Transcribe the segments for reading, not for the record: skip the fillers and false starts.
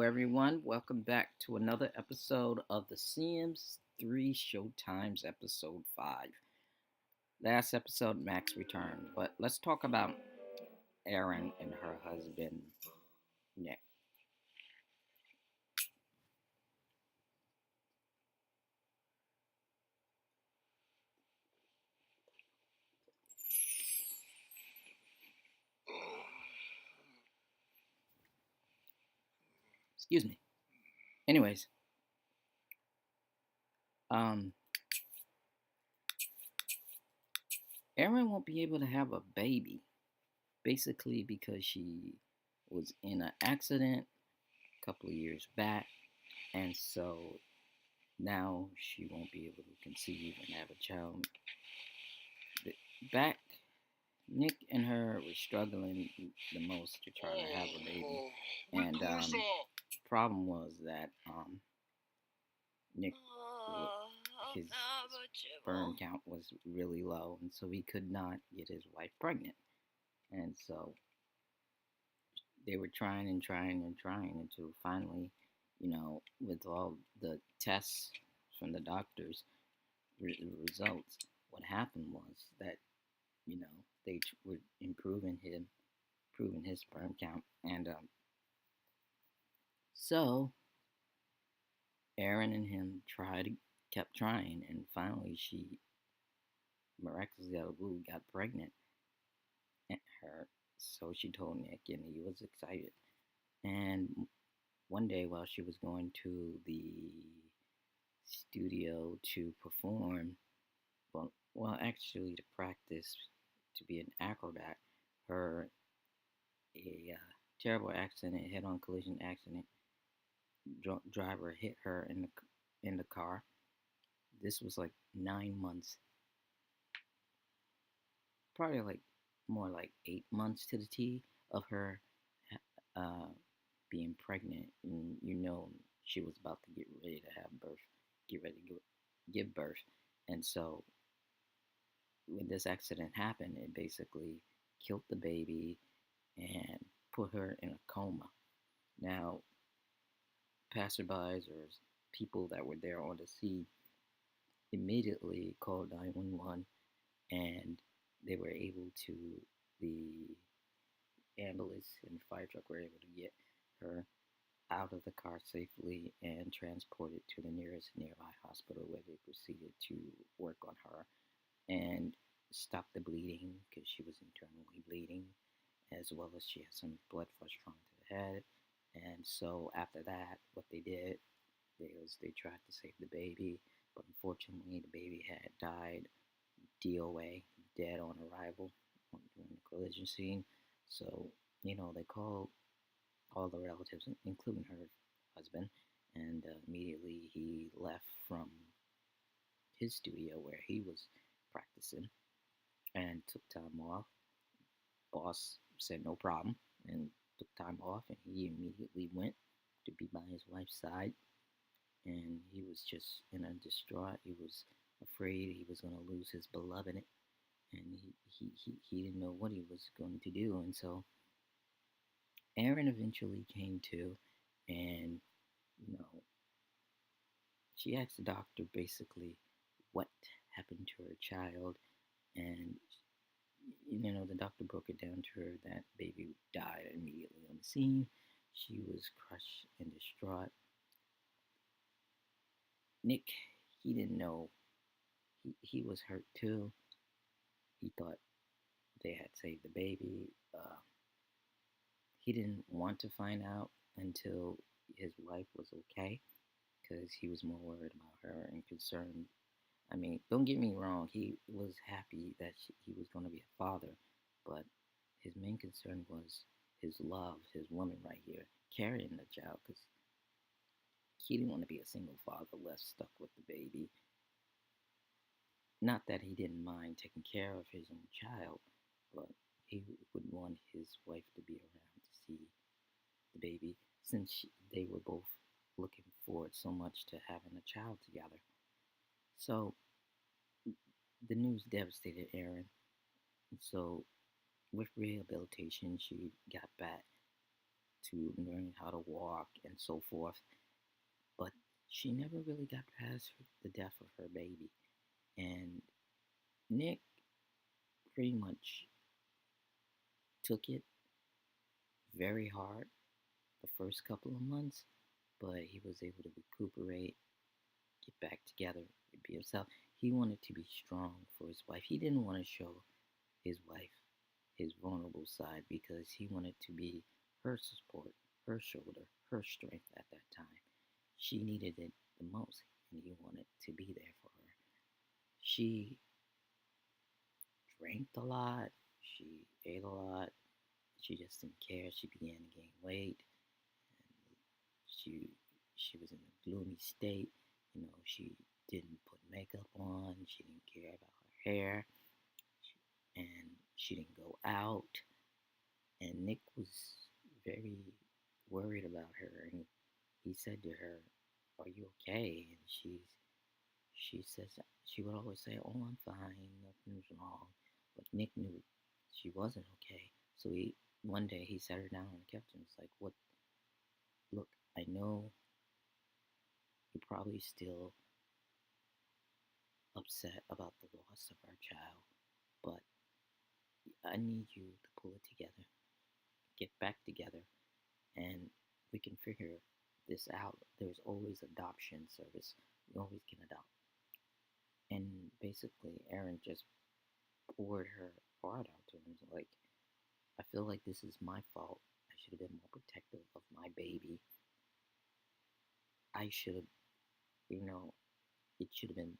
everyone. Welcome back to another episode of the Sims 3 Showtime's episode 5. Last episode, Max returned, but let's talk about Erin and her husband, Nick. Excuse me. Anyways, um, Erin won't be able to have a baby, basically because she was in an accident a couple of years back, and so now she won't be able to conceive and have a child. Back Nick and her were struggling the most to try to have a baby, and problem was that Nick his sperm count was really low, and so he could not get his wife pregnant, and so they were trying and trying and trying until finally, with all the tests from the doctors, results, what happened was that they were improving his sperm count, and so Erin and him kept trying, and finally she miraculously out of the blue got pregnant. And her, so she told Nick, and he was excited. And one day, while she was going to the studio to perform, actually to practice to be an acrobat, her a terrible accident, head-on collision accident. Driver hit her in the car. This was like 9 months, probably like more like 8 months to the T of her uh, being pregnant, and she was about to get ready to have birth, get ready to give birth, and so when this accident happened, it basically killed the baby and put her in a coma. Now, passerbys or people that were there on the scene immediately called 911, and they were able to, the ambulance and fire truck were able to get her out of the car safely and transported to the nearest nearby hospital, where they proceeded to work on her and stop the bleeding because she was internally bleeding, as well as she had some blood flush trauma to the head. And so after that, what they did was they tried to save the baby, but unfortunately the baby had died DOA, dead on arrival, during the collision scene. So, they called all the relatives, including her husband, and immediately he left from his studio where he was practicing and took time off. Boss said no problem and took time off, and he immediately went to be by his wife's side. And he was just in a distraught. He was afraid he was going to lose his beloved, and he didn't know what he was going to do. And so Erin eventually came to, and you know, she asked the doctor basically what happened to her child, and the doctor broke it down to her that baby died immediately on the scene. She was crushed and distraught. Nick, he didn't know. He was hurt too. He thought they had saved the baby. He didn't want to find out until his wife was okay, because he was more worried about her and concerned. I mean, don't get me wrong, he was happy that he was going to be a father, but his main concern was his love, his woman right here, carrying the child, because he didn't want to be a single father left stuck with the baby. Not that he didn't mind taking care of his own child, but he would want his wife to be around to see the baby, since they were both looking forward so much to having a child together. So the news devastated Erin. So with rehabilitation, she got back to learning how to walk and so forth. But she never really got past the death of her baby. And Nick pretty much took it very hard the first couple of months, but he was able to recuperate, get back together, and be himself. He wanted to be strong for his wife. He didn't want to show his wife his vulnerable side because he wanted to be her support, her shoulder, her strength at that time. She needed it the most, and he wanted to be there for her. She drank a lot, she ate a lot, she just didn't care. She began to gain weight, and she was in a gloomy state. She didn't put makeup on. She didn't care about her hair, and she didn't go out. And Nick was very worried about her, and he said to her, "Are you okay?" And she says she would always say, "Oh, I'm fine. Nothing's wrong." But Nick knew she wasn't okay. So one day he sat her down on the couch and was like, "What? Look, I know you're probably still upset about the loss of our child, but I need you to pull it together, get back together, and we can figure this out. There's always adoption service. You always can adopt." And basically, Erin just poured her heart out to him. Like, I feel like this is my fault. I should have been more protective of my baby. I should have, it should have been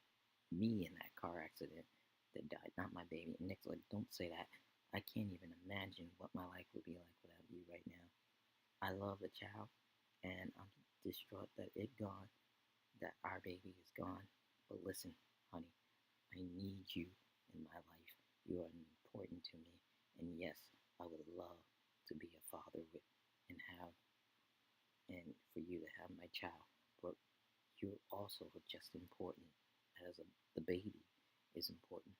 me in that car accident that died, not my baby. And Nick's like, "Don't say that. I can't even imagine what my life would be like without you right now. I love the child, and I'm distraught that it gone, that our baby is gone. But listen, honey, I need you in my life. You are important to me. And yes, I would love to be a father with and for you to have my child. But you're also just important as the baby is important."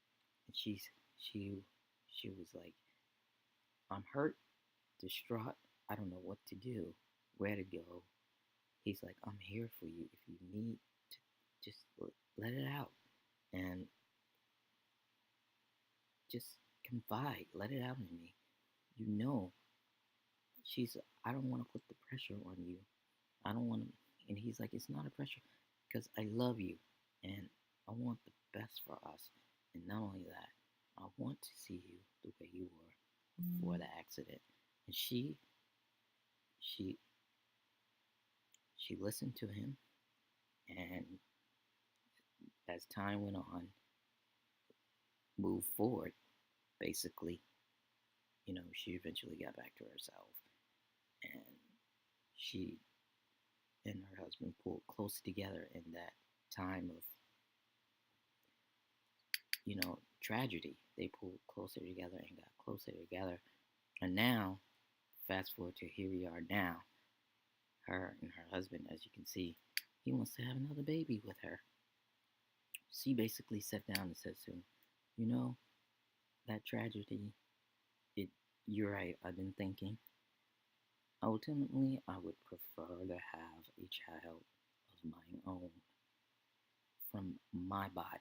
And she was like, "I'm hurt, distraught. I don't know what to do, where to go." He's like, "I'm here for you if you need to just let it out and just confide, let it out in me. You know, she's, I don't want to put the pressure on you. I don't want to." And he's like, "It's not a pressure because I love you and I want the best for us. And not only that, I want to see you the way you were before the accident." And she, she listened to him, and as time went on, moved forward, basically, she eventually got back to herself, and she and her husband pulled close together in that time of, tragedy. They pulled closer together and got closer together. And now, fast forward to here we are now, her and her husband, as you can see, he wants to have another baby with her. She basically sat down and said to him, "You know, that tragedy, it, you're right, I've been thinking. Ultimately, I would prefer to have a child of my own from my body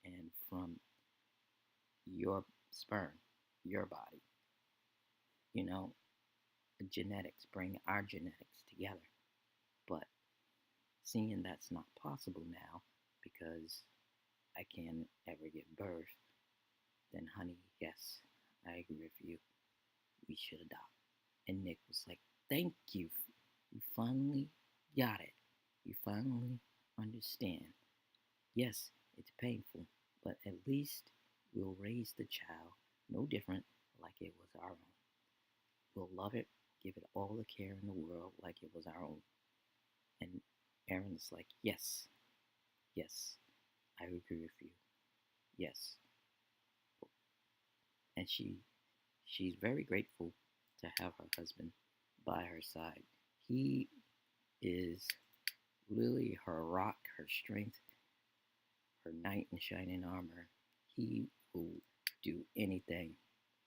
and from your sperm, your body. You know, genetics, bring our genetics together. But seeing that's not possible now because I can't ever give birth, then honey, yes, I agree with you. We should adopt." And Nick was like, "Thank you. You finally got it. You finally understand. Yes, it's painful, but at least we'll raise the child no different like it was our own. We'll love it, give it all the care in the world like it was our own." And Erin's like, "Yes, yes, I agree with you. Yes." And she's very grateful to have her husband by her side. He is really her rock, her strength, her knight in shining armor. He will do anything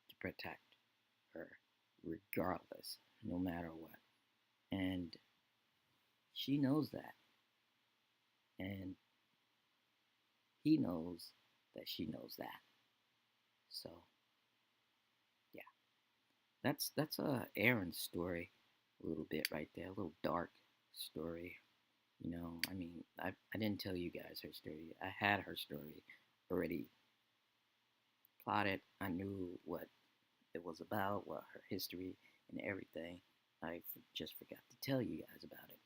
to protect her, regardless. no matter what. And she knows that. And he knows that she knows that. So yeah, that's Erin's story, a little bit right there, a little dark story. I mean, I didn't tell you guys her story. I had her story already plotted. I knew what it was about, what her history and everything. I just forgot to tell you guys about it.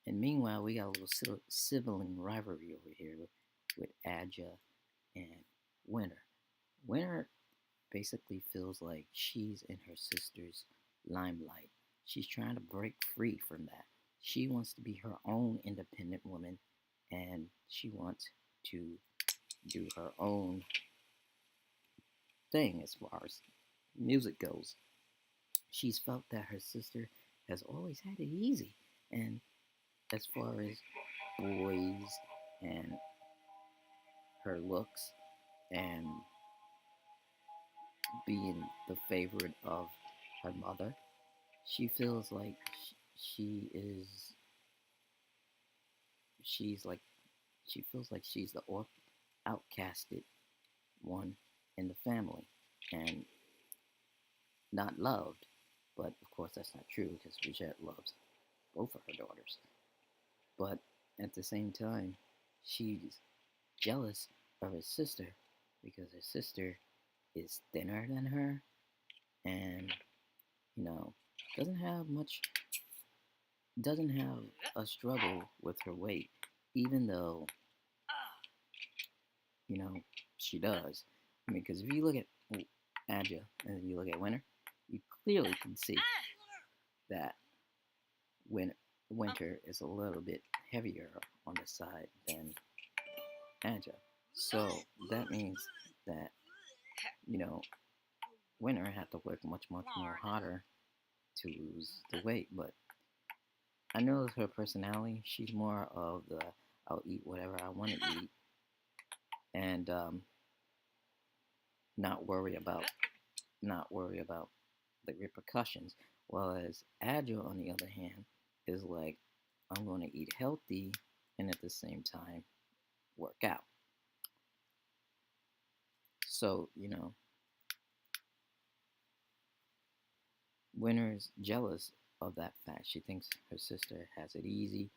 And meanwhile, we got a little sibling rivalry over here with Adja and Winter. Winter basically feels like she's in her sister's limelight. She's trying to break free from that. She wants to be her own independent woman, and she wants to do her own thing as far as music goes. She's felt that her sister has always had it easy, and as far as boys and her looks and being the favorite of her mother, she feels like she is she's like she feels like she's the outcasted one in the family and not loved. But of course, that's not true because Brigitte loves both of her daughters. But at the same time, she's jealous of her sister because her sister is thinner than her and you know doesn't have much doesn't have a struggle with her weight, even though you know she does. I mean, because if you look at Adja and you look at Winter, you clearly can see that Winter is a little bit heavier on the side than Adja. So that means that you know Winter had to work much more harder to lose the weight, but I know her personality. She's more of the I'll eat whatever I want to eat and not worry about not worry about the repercussions. Whereas Agile, on the other hand, is like I'm going to eat healthy and at the same time work out. So Winter's jealous of that fact. She thinks her sister has it easy.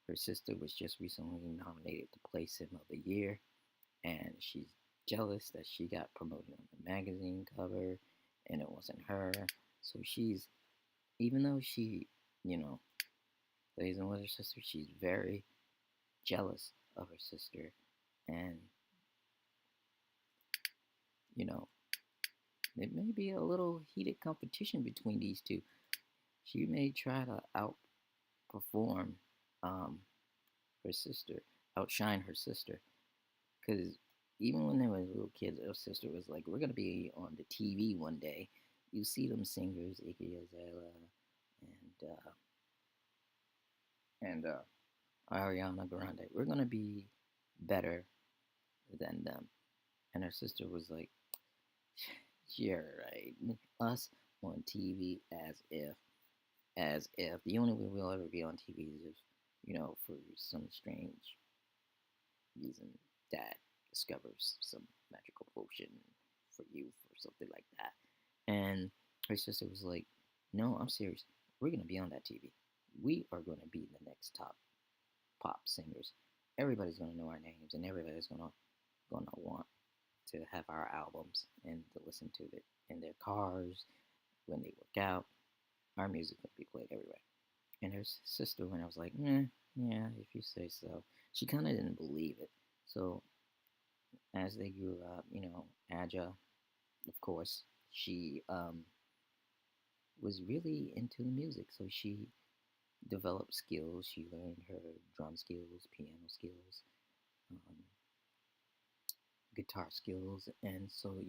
Her sister was just recently nominated to Playsim of the Year, and she's jealous that she got promoted on the magazine cover and it wasn't her. So she's, even though she, you know, plays in with her sister, she's very jealous of her sister. And, you know, it may be a little heated competition between these two. She may try to outperform um, her sister, outshine her sister. Because even when they were little kids, her sister was like, "We're gonna be on the TV one day. You see them singers, Iggy Azalea and Ariana Grande. We're gonna be better than them." And her sister was like, "You're right. Us on TV as if the only way we'll ever be on TV is if for some strange reason dad discovers some magical potion for youth or something like that." And her sister was like, "No, I'm serious. We're gonna be on that TV. We are gonna be the next top pop singers. Everybody's gonna know our names, and everybody's gonna want to have our albums and to listen to it in their cars when they work out. Our music gonna be played everywhere." And her sister, when I was like, yeah, if you say so, she kind of didn't believe it. So as they grew up, Aja, of course, she was really into the music. So she developed skills. She learned her drum skills, piano skills, um, guitar skills, and so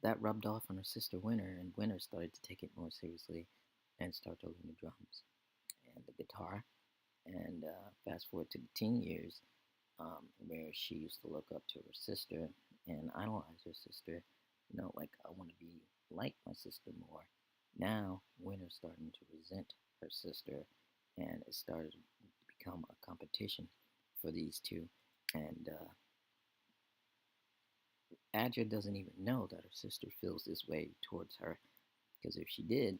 that rubbed off on her sister Winter, and Winter started to take it more seriously and start to learn the drums and the guitar. And fast forward to the teen years, where she used to look up to her sister and idolize her sister. Like, I want to be like my sister more. Now, Winter's starting to resent her sister, and it started to become a competition for these two. And Adja doesn't even know that her sister feels this way towards her, because if she did,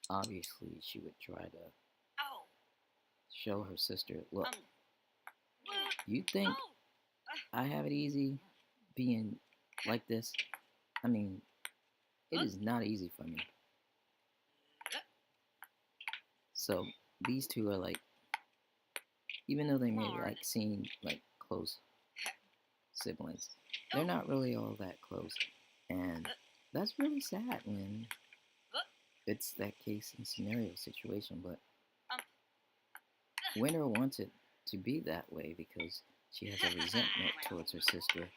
obviously she would try to show her sister, look, you think I have it easy being like this? I mean, it is not easy for me. So these two are like, even though they may like seem like close siblings, they're not really all that close. And that's really sad when it's that case and scenario situation. But Winter wants it to be that way because she has a resentment towards her sister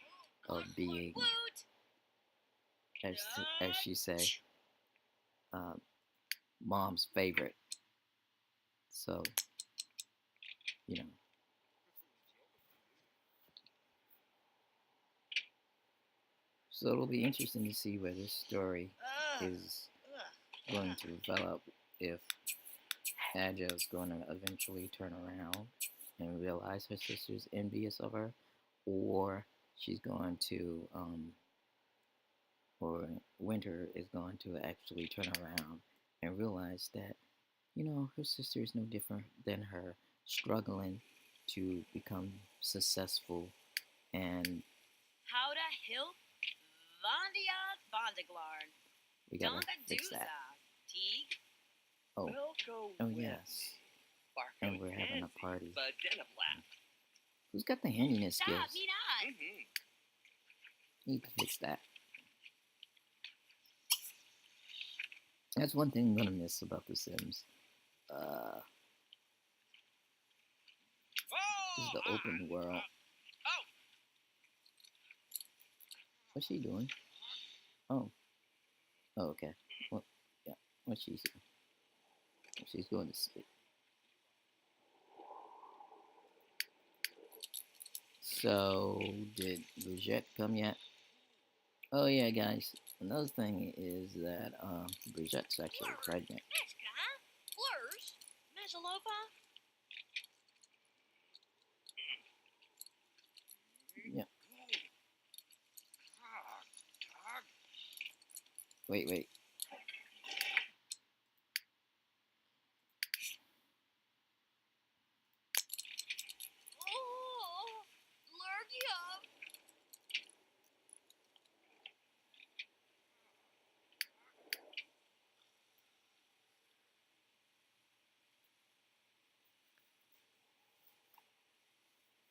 of being, as she say, mom's favorite. So, you know. So it'll be interesting to see where this story is going to develop, if Adja is going to eventually turn around and realize her sister's envious of her, or she's going to, or Winter is going to actually turn around and realize that, her sister is no different than her, struggling to become successful. And How the hell Vandia Vandaglarn? We gotta fix that. Oh, oh yes. And we're having a party. Who's got the handiness skills? Need to fix that. That's one thing I'm gonna miss about The Sims. This is the open world. What's she doing? Oh. Oh, okay. Well, yeah. What's she doing? She's going to sleep. So, did Brigitte come yet? Oh yeah, guys. Another thing is that Brigette's actually pregnant. Yeah. Wait.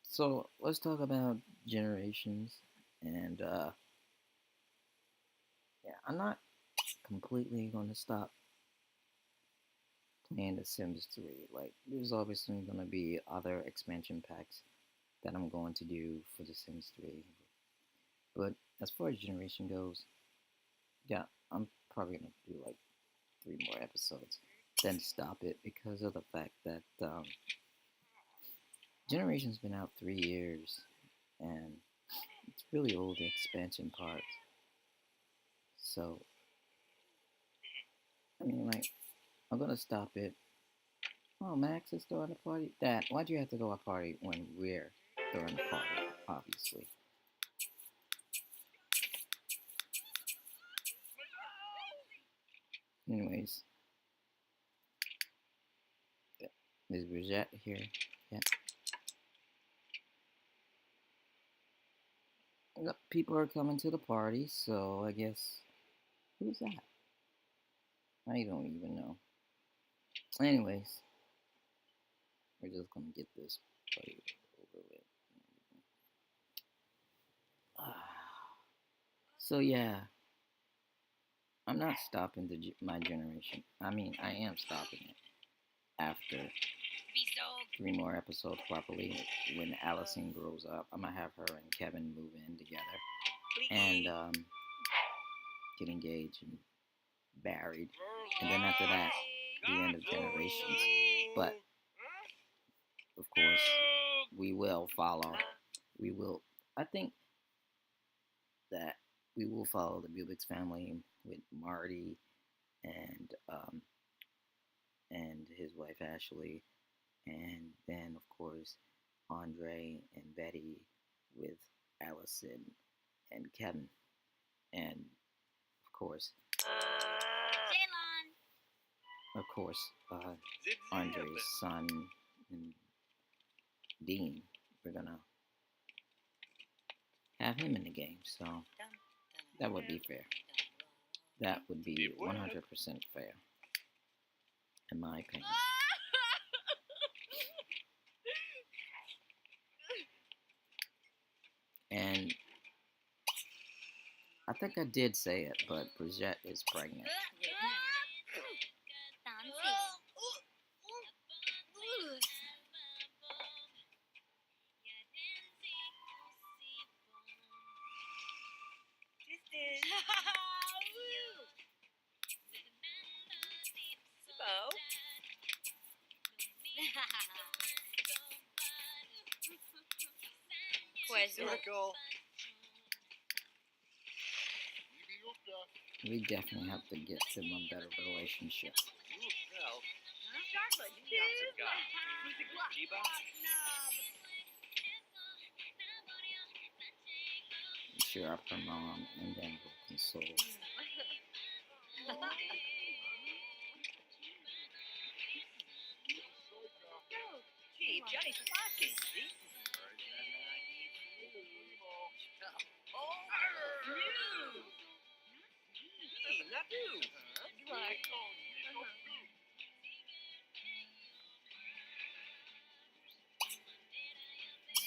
So let's talk about generations, and yeah, I'm not completely going to stop playing The Sims 3. Like, there's obviously going to be other expansion packs that I'm going to do for The Sims 3. But as far as generation goes, yeah, I'm probably going to do like 3 more episodes, then stop it because of the fact that Generation's been out 3 years, and it's really old, the expansion parts. So, I mean, like, I'm gonna stop it. Oh, Max is throwing a party? Dad, why'd you have to throw a party when we're throwing a party, obviously? Anyways. Yeah. Is Brigitte here? Yeah. Yep, people are coming to the party, so I guess... Who's that? I don't even know. Anyways. We're just gonna get this party over with. So yeah, I'm not stopping my generation. I mean, I am stopping it after 3 more episodes properly. When Allison grows up, I'm gonna have her and Kevin move in together and get engaged and married, and then after that, the end of generations. But of course, we will follow. We will. I think that we will follow the Bubix family with Marty and his wife Ashley, and then of course Andre and Betty with Allison and Kevin, and of course, Andre's son and Dean. We're gonna have him in the game, so that would be fair. That would be 100% fair, in my opinion. And I think I did say it, but Brigitte is pregnant. We definitely have to get them a better relationship. Cheer up her mom, and then we'll console.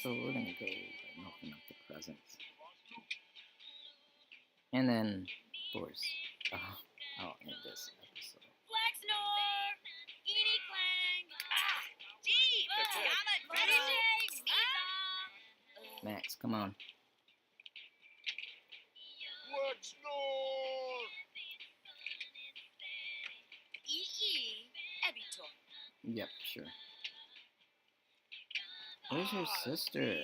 So we're gonna go and open up the presents. And then, of course, I'll end this episode. Max, come on. Yep, sure. Where's your sister?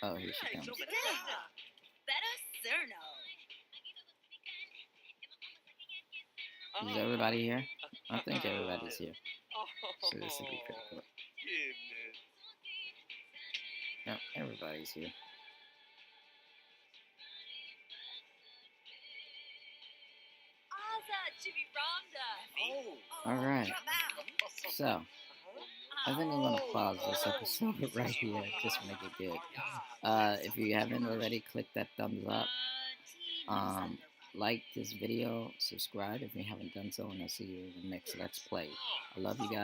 Oh, here she comes. Is everybody here? I think everybody's here. So this will be pretty cool. Yep, everybody's here. Alright. So, I think I'm going to pause this episode right here. Just make it good. If you haven't already, click that thumbs up. Like this video, subscribe if you haven't done so, and I'll see you in the next Let's Play. I love you guys.